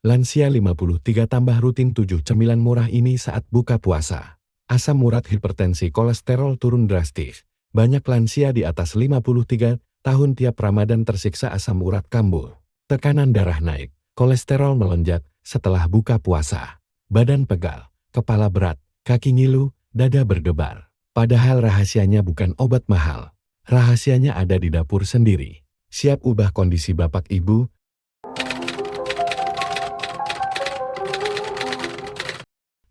Lansia 53 tambah rutin 7 cemilan murah ini saat buka puasa. Asam urat, hipertensi, kolesterol turun drastis. Banyak lansia di atas 53 tahun tiap Ramadan tersiksa asam urat kambuh. Tekanan darah naik, kolesterol melonjak setelah buka puasa. Badan pegal, kepala berat, kaki ngilu, dada berdebar. Padahal rahasianya bukan obat mahal. Rahasianya ada di dapur sendiri. Siap ubah kondisi bapak ibu?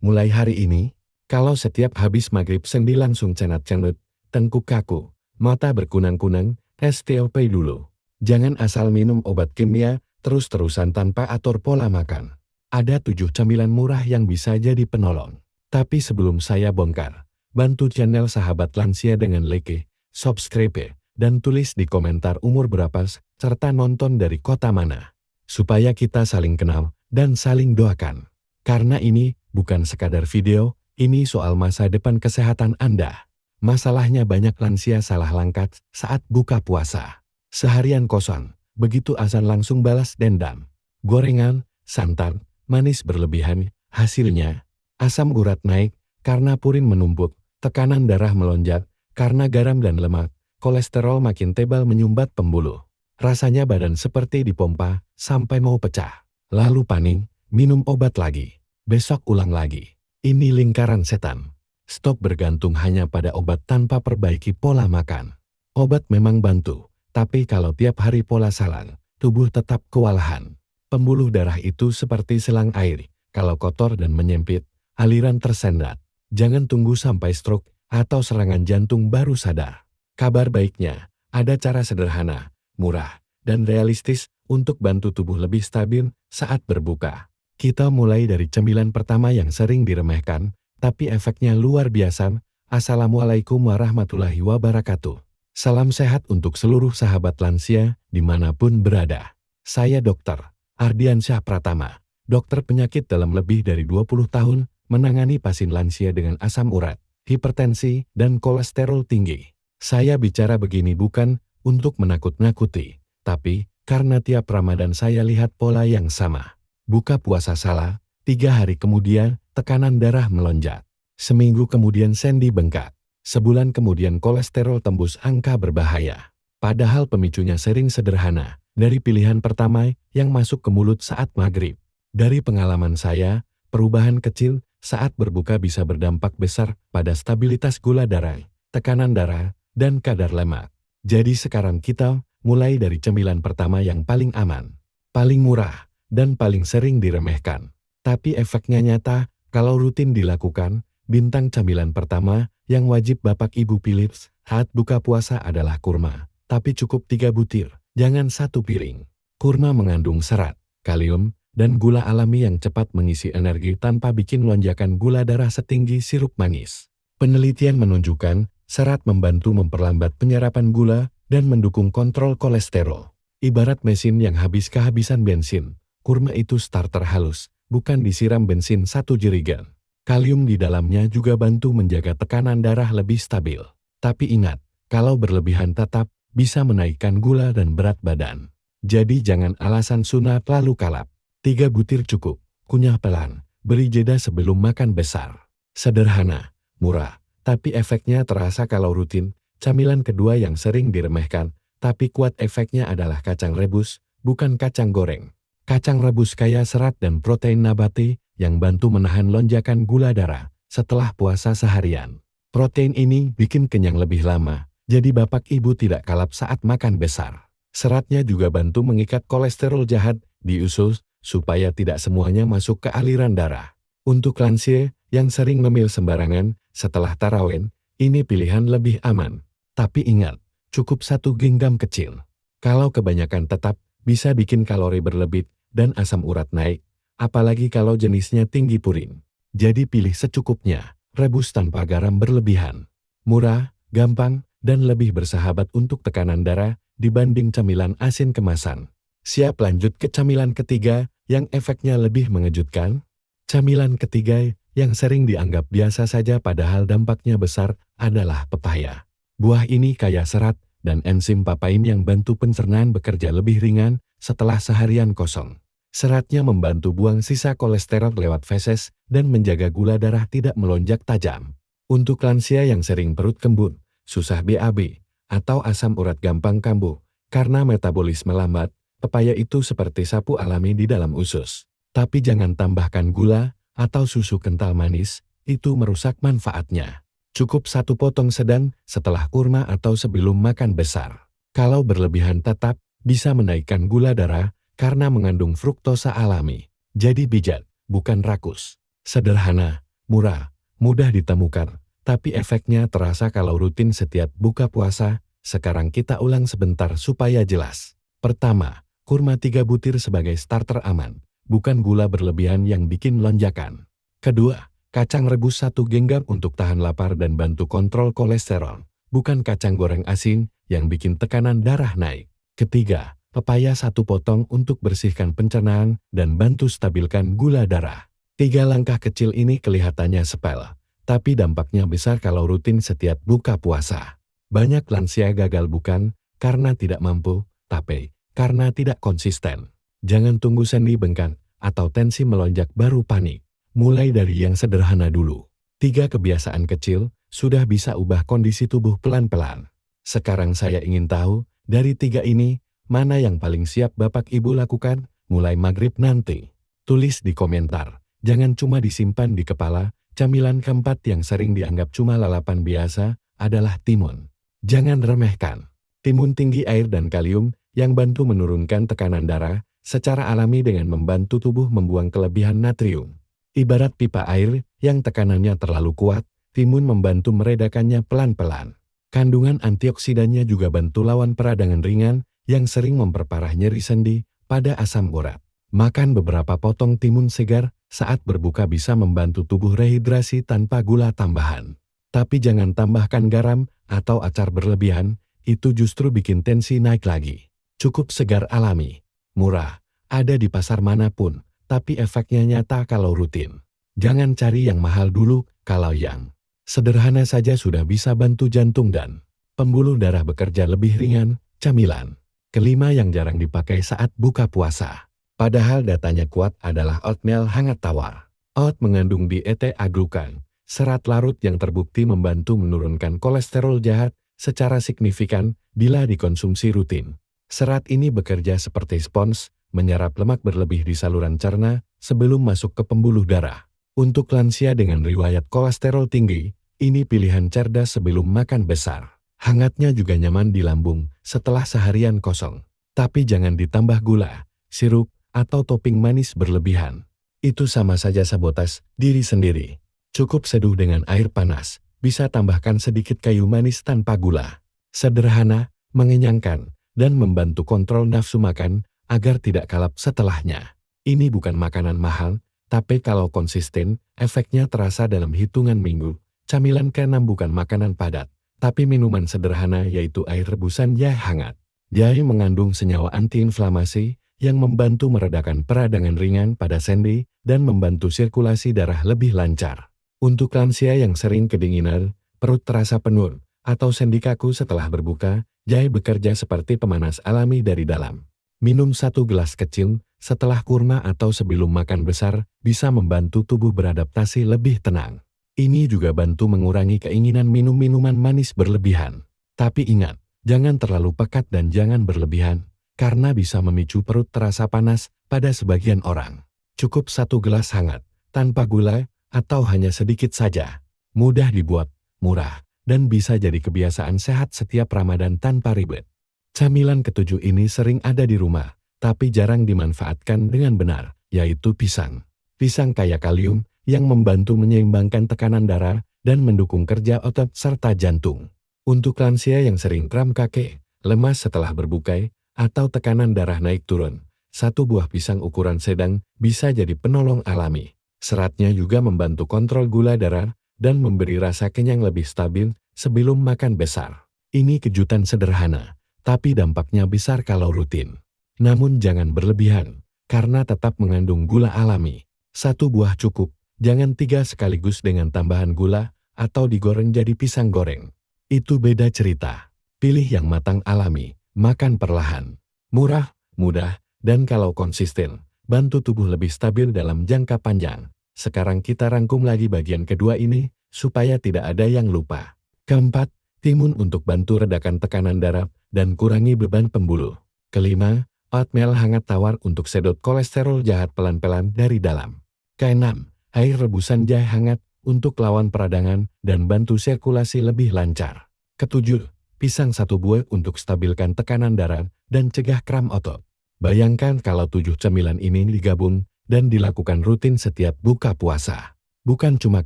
Mulai hari ini, kalau setiap habis maghrib sendi langsung cenat-cenut, tengkuk kaku, mata berkunang-kunang, tes TOP dulu. Jangan asal minum obat kimia terus-terusan tanpa atur pola makan. Ada 7 camilan murah yang bisa jadi penolong. Tapi sebelum saya bongkar, bantu channel Sahabat Lansia dengan like, subscribe, dan tulis di komentar umur berapa serta nonton dari kota mana. Supaya kita saling kenal dan saling doakan. Karena ini bukan sekadar video, ini soal masa depan kesehatan Anda. Masalahnya banyak lansia salah langkah saat buka puasa. Seharian kosong, begitu azan langsung balas dendam. Gorengan, santan, manis berlebihan, hasilnya asam urat naik karena purin menumpuk, tekanan darah melonjak karena garam dan lemak, kolesterol makin tebal menyumbat pembuluh. Rasanya badan seperti dipompa sampai mau pecah. Lalu panik, minum obat lagi. Besok ulang lagi. Ini lingkaran setan. Stop bergantung hanya pada obat tanpa perbaiki pola makan. Obat memang bantu, tapi kalau tiap hari pola salah, tubuh tetap kewalahan. Pembuluh darah itu seperti selang air. Kalau kotor dan menyempit, aliran tersendat. Jangan tunggu sampai stroke atau serangan jantung baru sadar. Kabar baiknya, ada cara sederhana, murah, dan realistis untuk bantu tubuh lebih stabil saat berbuka. Kita mulai dari cemilan pertama yang sering diremehkan, tapi efeknya luar biasa. Assalamualaikum warahmatullahi wabarakatuh. Salam sehat untuk seluruh sahabat lansia dimanapun berada. Saya Dr. Ardiansyah Pratama, dokter penyakit dalam lebih dari 20 tahun, menangani pasien lansia dengan asam urat, hipertensi, dan kolesterol tinggi. Saya bicara begini bukan untuk menakut-nakuti, tapi karena tiap Ramadan saya lihat pola yang sama. Buka puasa salah, 3 hari kemudian tekanan darah melonjak. Seminggu kemudian sendi bengkak. Sebulan kemudian kolesterol tembus angka berbahaya. Padahal pemicunya sering sederhana, dari pilihan pertama yang masuk ke mulut saat maghrib. Dari pengalaman saya, perubahan kecil saat berbuka bisa berdampak besar pada stabilitas gula darah, tekanan darah, dan kadar lemak. Jadi sekarang kita mulai dari cemilan pertama yang paling aman, paling murah, dan paling sering diremehkan. Tapi efeknya nyata kalau rutin dilakukan. Bintang camilan pertama yang wajib bapak ibu pilih saat buka puasa adalah kurma. Tapi cukup 3 butir, jangan 1 piring. Kurma mengandung serat, kalium, dan gula alami yang cepat mengisi energi tanpa bikin lonjakan gula darah setinggi sirup manis. Penelitian menunjukkan serat membantu memperlambat penyerapan gula dan mendukung kontrol kolesterol. Ibarat mesin yang habis kehabisan bensin, kurma itu starter halus, bukan disiram bensin 1 jerigen. Kalium di dalamnya juga bantu menjaga tekanan darah lebih stabil. Tapi ingat, kalau berlebihan tetap bisa menaikkan gula dan berat badan. Jadi jangan alasan sunat lalu kalap. 3 butir cukup, kunyah pelan, beri jeda sebelum makan besar. Sederhana, murah, tapi efeknya terasa kalau rutin. Camilan kedua yang sering diremehkan, tapi kuat efeknya adalah kacang rebus, bukan kacang goreng. Kacang rebus kaya serat dan protein nabati yang bantu menahan lonjakan gula darah setelah puasa seharian. Protein ini bikin kenyang lebih lama, jadi bapak ibu tidak kalap saat makan besar. Seratnya juga bantu mengikat kolesterol jahat di usus supaya tidak semuanya masuk ke aliran darah. Untuk lansia yang sering ngemil sembarangan setelah tarawih, ini pilihan lebih aman. Tapi ingat, cukup 1 genggam kecil. Kalau kebanyakan tetap bisa bikin kalori berlebih dan asam urat naik. Apalagi kalau jenisnya tinggi purin. Jadi pilih secukupnya, rebus tanpa garam berlebihan. Murah, gampang, dan lebih bersahabat untuk tekanan darah dibanding camilan asin kemasan. Siap lanjut ke camilan ketiga yang efeknya lebih mengejutkan? Camilan ketiga yang sering dianggap biasa saja padahal dampaknya besar adalah pepaya. Buah ini kaya serat dan enzim papain yang bantu pencernaan bekerja lebih ringan setelah seharian kosong. Seratnya membantu buang sisa kolesterol lewat feses dan menjaga gula darah tidak melonjak tajam. Untuk lansia yang sering perut kembung, susah BAB, atau asam urat gampang kambuh, karena metabolisme lambat, pepaya itu seperti sapu alami di dalam usus. Tapi jangan tambahkan gula atau susu kental manis, itu merusak manfaatnya. Cukup satu potong sedang setelah kurma atau sebelum makan besar. Kalau berlebihan tetap bisa menaikkan gula darah karena mengandung fruktosa alami. Jadi bijak, bukan rakus. Sederhana, murah, mudah ditemukan, tapi efeknya terasa kalau rutin setiap buka puasa. Sekarang kita ulang sebentar supaya jelas. Pertama, kurma 3 butir sebagai starter aman, bukan gula berlebihan yang bikin lonjakan. Kedua, kacang rebus 1 genggam untuk tahan lapar dan bantu kontrol kolesterol, bukan kacang goreng asin yang bikin tekanan darah naik. Ketiga, pepaya 1 potong untuk bersihkan pencernaan dan bantu stabilkan gula darah. 3 langkah kecil ini kelihatannya sepele, tapi dampaknya besar kalau rutin setiap buka puasa. Banyak lansia gagal bukan karena tidak mampu, tapi karena tidak konsisten. Jangan tunggu sendi bengkak atau tensi melonjak baru panik. Mulai dari yang sederhana dulu. 3 kebiasaan kecil sudah bisa ubah kondisi tubuh pelan-pelan. Sekarang saya ingin tahu, dari 3 ini, mana yang paling siap Bapak Ibu lakukan mulai maghrib nanti? Tulis di komentar. Jangan cuma disimpan di kepala. Camilan keempat yang sering dianggap cuma lalapan biasa adalah timun. Jangan remehkan. Timun tinggi air dan kalium yang bantu menurunkan tekanan darah secara alami dengan membantu tubuh membuang kelebihan natrium. Ibarat pipa air yang tekanannya terlalu kuat, timun membantu meredakannya pelan-pelan. Kandungan antioksidannya juga bantu lawan peradangan ringan yang sering memperparah nyeri sendi pada asam urat. Makan beberapa potong timun segar saat berbuka bisa membantu tubuh rehidrasi tanpa gula tambahan. Tapi jangan tambahkan garam atau acar berlebihan, itu justru bikin tensi naik lagi. Cukup segar alami, murah, ada di pasar manapun, tapi efeknya nyata kalau rutin. Jangan cari yang mahal dulu, kalau yang sederhana saja sudah bisa bantu jantung dan pembuluh darah bekerja lebih ringan. Camilan kelima yang jarang dipakai saat buka puasa, padahal datanya kuat adalah oatmeal hangat tawar. Oat mengandung beta-glukan, serat larut yang terbukti membantu menurunkan kolesterol jahat secara signifikan bila dikonsumsi rutin. Serat ini bekerja seperti spons, menyerap lemak berlebih di saluran cerna sebelum masuk ke pembuluh darah. Untuk lansia dengan riwayat kolesterol tinggi, ini pilihan cerdas sebelum makan besar. Hangatnya juga nyaman di lambung setelah seharian kosong. Tapi jangan ditambah gula, sirup, atau topping manis berlebihan. Itu sama saja sabotas diri sendiri. Cukup seduh dengan air panas, bisa tambahkan sedikit kayu manis tanpa gula. Sederhana, mengenyangkan, dan membantu kontrol nafsu makan agar tidak kalap setelahnya. Ini bukan makanan mahal, tapi kalau konsisten, efeknya terasa dalam hitungan minggu. Camilan ke-6 bukan makanan padat, tapi minuman sederhana yaitu air rebusan jahe hangat. Jahe mengandung senyawa antiinflamasi yang membantu meredakan peradangan ringan pada sendi dan membantu sirkulasi darah lebih lancar. Untuk lansia yang sering kedinginan, perut terasa penuh, atau sendi kaku setelah berbuka, jahe bekerja seperti pemanas alami dari dalam. Minum 1 gelas kecil setelah kurma atau sebelum makan besar bisa membantu tubuh beradaptasi lebih tenang. Ini juga bantu mengurangi keinginan minum minuman manis berlebihan. Tapi ingat, jangan terlalu pekat dan jangan berlebihan, karena bisa memicu perut terasa panas pada sebagian orang. Cukup 1 gelas hangat, tanpa gula, atau hanya sedikit saja. Mudah dibuat, murah, dan bisa jadi kebiasaan sehat setiap Ramadan tanpa ribet. Camilan ke-7 ini sering ada di rumah, tapi jarang dimanfaatkan dengan benar, yaitu pisang. Pisang kaya kalium, yang membantu menyeimbangkan tekanan darah dan mendukung kerja otot serta jantung. Untuk lansia yang sering kram kaki, lemas setelah berbuka, atau tekanan darah naik turun, 1 buah pisang ukuran sedang bisa jadi penolong alami. Seratnya juga membantu kontrol gula darah dan memberi rasa kenyang lebih stabil sebelum makan besar. Ini kejutan sederhana, tapi dampaknya besar kalau rutin. Namun jangan berlebihan, karena tetap mengandung gula alami. 1 buah cukup. Jangan 3 sekaligus dengan tambahan gula atau digoreng jadi pisang goreng. Itu beda cerita. Pilih yang matang alami, makan perlahan. Murah, mudah, dan kalau konsisten, bantu tubuh lebih stabil dalam jangka panjang. Sekarang kita rangkum lagi bagian kedua ini, supaya tidak ada yang lupa. Keempat, timun untuk bantu redakan tekanan darah dan kurangi beban pembuluh. Kelima, oatmeal hangat tawar untuk sedot kolesterol jahat pelan-pelan dari dalam. Keenam, air rebusan jahe hangat untuk lawan peradangan dan bantu sirkulasi lebih lancar. Ketujuh, pisang 1 buah untuk stabilkan tekanan darah dan cegah kram otot. Bayangkan kalau 7 camilan ini digabung dan dilakukan rutin setiap buka puasa. Bukan cuma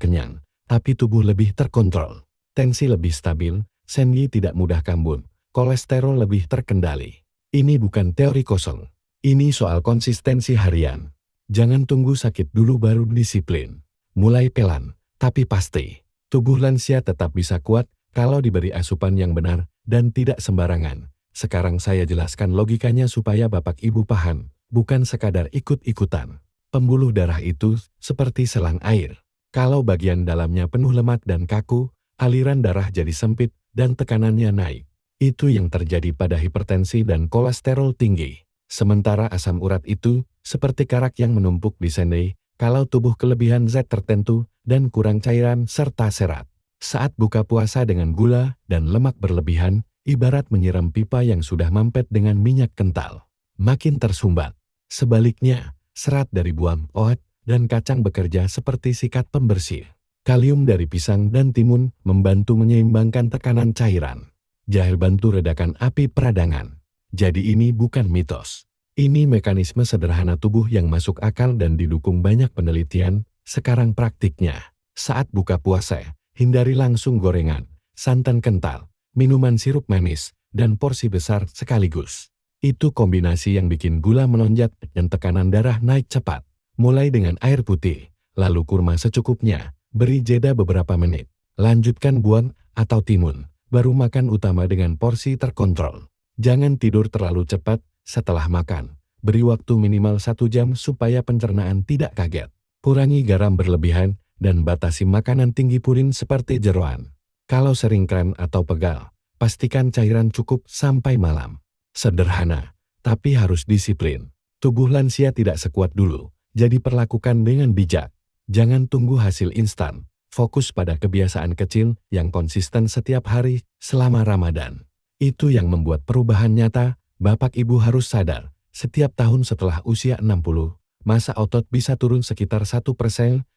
kenyang, tapi tubuh lebih terkontrol. Tensi lebih stabil, sendi tidak mudah kambuh, kolesterol lebih terkendali. Ini bukan teori kosong. Ini soal konsistensi harian. Jangan tunggu sakit dulu baru disiplin. Mulai pelan, tapi pasti. Tubuh lansia tetap bisa kuat kalau diberi asupan yang benar dan tidak sembarangan. Sekarang saya jelaskan logikanya supaya Bapak Ibu paham, bukan sekadar ikut-ikutan. Pembuluh darah itu seperti selang air. Kalau bagian dalamnya penuh lemak dan kaku, aliran darah jadi sempit dan tekanannya naik. Itu yang terjadi pada hipertensi dan kolesterol tinggi. Sementara asam urat itu seperti karak yang menumpuk di sendi kalau tubuh kelebihan zat tertentu dan kurang cairan serta serat. Saat buka puasa dengan gula dan lemak berlebihan, ibarat menyiram pipa yang sudah mampet dengan minyak kental. Makin tersumbat. Sebaliknya, serat dari buah, oat, dan kacang bekerja seperti sikat pembersih. Kalium dari pisang dan timun membantu menyeimbangkan tekanan cairan. Jahe bantu redakan api peradangan. Jadi ini bukan mitos. Ini mekanisme sederhana tubuh yang masuk akal dan didukung banyak penelitian. Sekarang praktiknya, saat buka puasa, hindari langsung gorengan, santan kental, minuman sirup manis, dan porsi besar sekaligus. Itu kombinasi yang bikin gula melonjak dan tekanan darah naik cepat. Mulai dengan air putih, lalu kurma secukupnya, beri jeda beberapa menit. Lanjutkan buah atau timun, baru makan utama dengan porsi terkontrol. Jangan tidur terlalu cepat setelah makan. Beri waktu minimal 1 jam supaya pencernaan tidak kaget. Kurangi garam berlebihan dan batasi makanan tinggi purin seperti jeroan. Kalau sering kram atau pegal, pastikan cairan cukup sampai malam. Sederhana, tapi harus disiplin. Tubuh lansia tidak sekuat dulu, jadi perlakukan dengan bijak. Jangan tunggu hasil instan, fokus pada kebiasaan kecil yang konsisten setiap hari selama Ramadan. Itu yang membuat perubahan nyata. Bapak Ibu harus sadar, setiap tahun setelah usia 60, massa otot bisa turun sekitar 1%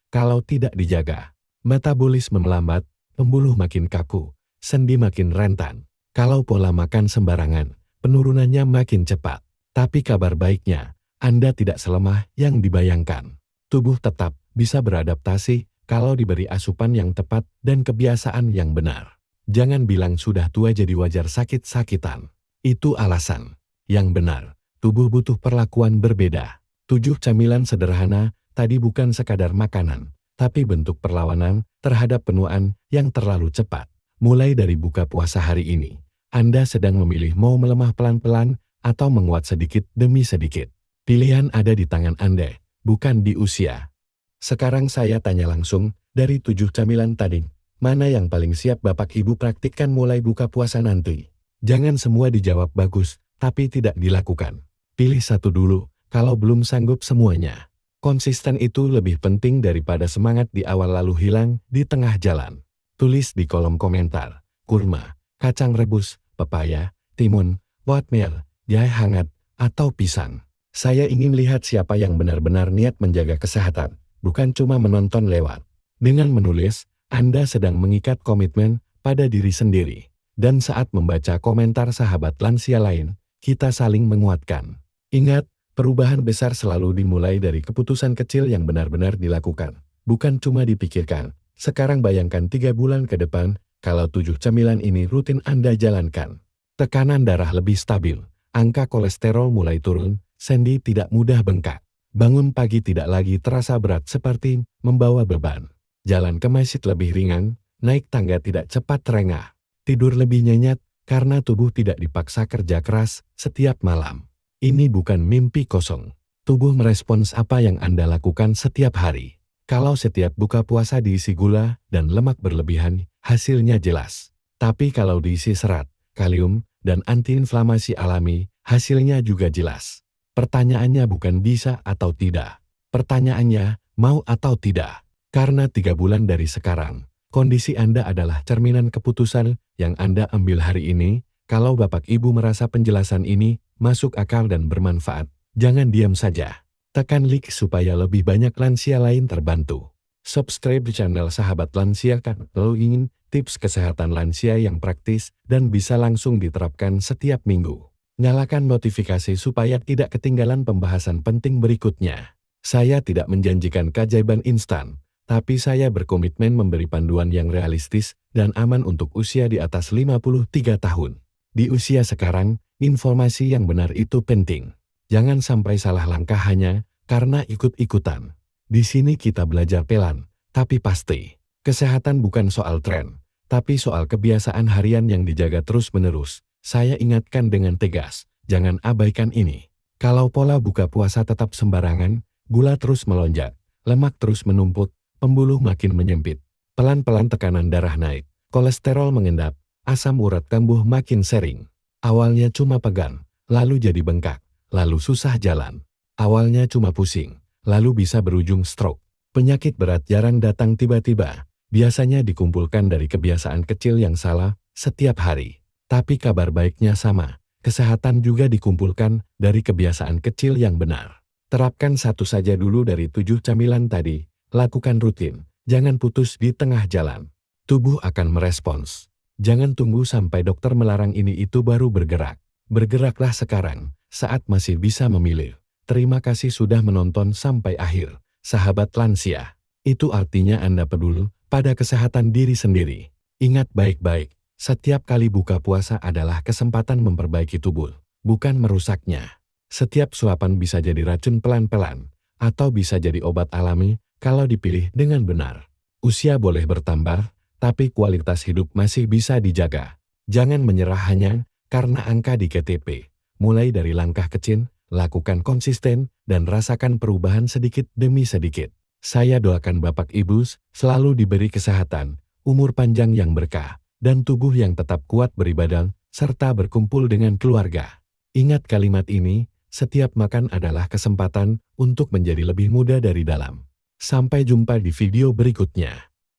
kalau tidak dijaga. Metabolisme melambat, pembuluh makin kaku, sendi makin rentan. Kalau pola makan sembarangan, penurunannya makin cepat. Tapi kabar baiknya, Anda tidak selemah yang dibayangkan. Tubuh tetap bisa beradaptasi kalau diberi asupan yang tepat dan kebiasaan yang benar. Jangan bilang sudah tua jadi wajar sakit-sakitan. Itu alasan. Yang benar, tubuh butuh perlakuan berbeda. 7 camilan sederhana tadi bukan sekadar makanan, tapi bentuk perlawanan terhadap penuaan yang terlalu cepat. Mulai dari buka puasa hari ini, Anda sedang memilih mau melemah pelan-pelan atau menguat sedikit demi sedikit. Pilihan ada di tangan Anda, bukan di usia. Sekarang saya tanya langsung, dari 7 camilan tadi, mana yang paling siap Bapak Ibu praktikkan mulai buka puasa nanti? Jangan semua dijawab bagus, tapi tidak dilakukan. Pilih satu dulu, kalau belum sanggup semuanya. Konsisten itu lebih penting daripada semangat di awal lalu hilang di tengah jalan. Tulis di kolom komentar, kurma, kacang rebus, pepaya, timun, oatmeal, jahe hangat, atau pisang. Saya ingin lihat siapa yang benar-benar niat menjaga kesehatan, bukan cuma menonton lewat. Dengan menulis, Anda sedang mengikat komitmen pada diri sendiri. Dan saat membaca komentar sahabat lansia lain, kita saling menguatkan. Ingat, perubahan besar selalu dimulai dari keputusan kecil yang benar-benar dilakukan, bukan cuma dipikirkan. Sekarang bayangkan 3 bulan ke depan, kalau 7 camilan ini rutin Anda jalankan. Tekanan darah lebih stabil, angka kolesterol mulai turun, sendi tidak mudah bengkak. Bangun pagi tidak lagi terasa berat seperti membawa beban. Jalan ke masjid lebih ringan, naik tangga tidak cepat terengah. Tidur lebih nyenyak karena tubuh tidak dipaksa kerja keras setiap malam. Ini bukan mimpi kosong. Tubuh merespons apa yang Anda lakukan setiap hari. Kalau setiap buka puasa diisi gula dan lemak berlebihan, hasilnya jelas. Tapi kalau diisi serat, kalium, dan antiinflamasi alami, hasilnya juga jelas. Pertanyaannya bukan bisa atau tidak. Pertanyaannya mau atau tidak. Karena 3 bulan dari sekarang, kondisi Anda adalah cerminan keputusan yang Anda ambil hari ini. Kalau Bapak Ibu merasa penjelasan ini masuk akal dan bermanfaat, jangan diam saja. Tekan like supaya lebih banyak lansia lain terbantu. Subscribe channel Sahabat Lansia kalau ingin tips kesehatan lansia yang praktis dan bisa langsung diterapkan setiap minggu. Nyalakan notifikasi supaya tidak ketinggalan pembahasan penting berikutnya. Saya tidak menjanjikan keajaiban instan, tapi saya berkomitmen memberi panduan yang realistis dan aman untuk usia di atas 53 tahun. Di usia sekarang, informasi yang benar itu penting. Jangan sampai salah langkah hanya karena ikut-ikutan. Di sini kita belajar pelan, tapi pasti. Kesehatan bukan soal tren, tapi soal kebiasaan harian yang dijaga terus-menerus. Saya ingatkan dengan tegas, jangan abaikan ini. Kalau pola buka puasa tetap sembarangan, gula terus melonjak, lemak terus menumpuk, pembuluh makin menyempit. Pelan-pelan tekanan darah naik, kolesterol mengendap, asam urat kambuh makin sering. Awalnya cuma pegang, lalu jadi bengkak, lalu susah jalan. Awalnya cuma pusing, lalu bisa berujung stroke. Penyakit berat jarang datang tiba-tiba, biasanya dikumpulkan dari kebiasaan kecil yang salah setiap hari. Tapi kabar baiknya sama, kesehatan juga dikumpulkan dari kebiasaan kecil yang benar. Terapkan satu saja dulu dari 7 camilan tadi, lakukan rutin, jangan putus di tengah jalan. Tubuh akan merespons. Jangan tunggu sampai dokter melarang ini itu baru bergerak. Bergeraklah sekarang, saat masih bisa memilih. Terima kasih sudah menonton sampai akhir, sahabat lansia. Itu artinya Anda peduli pada kesehatan diri sendiri. Ingat baik-baik, setiap kali buka puasa adalah kesempatan memperbaiki tubuh, bukan merusaknya. Setiap suapan bisa jadi racun pelan-pelan, atau bisa jadi obat alami kalau dipilih dengan benar. Usia boleh bertambah, tapi kualitas hidup masih bisa dijaga. Jangan menyerah hanya karena angka di KTP. Mulai dari langkah kecil, lakukan konsisten, dan rasakan perubahan sedikit demi sedikit. Saya doakan Bapak Ibu selalu diberi kesehatan, umur panjang yang berkah, dan tubuh yang tetap kuat beribadah, serta berkumpul dengan keluarga. Ingat kalimat ini, setiap makan adalah kesempatan untuk menjadi lebih muda dari dalam. Sampai jumpa di video berikutnya.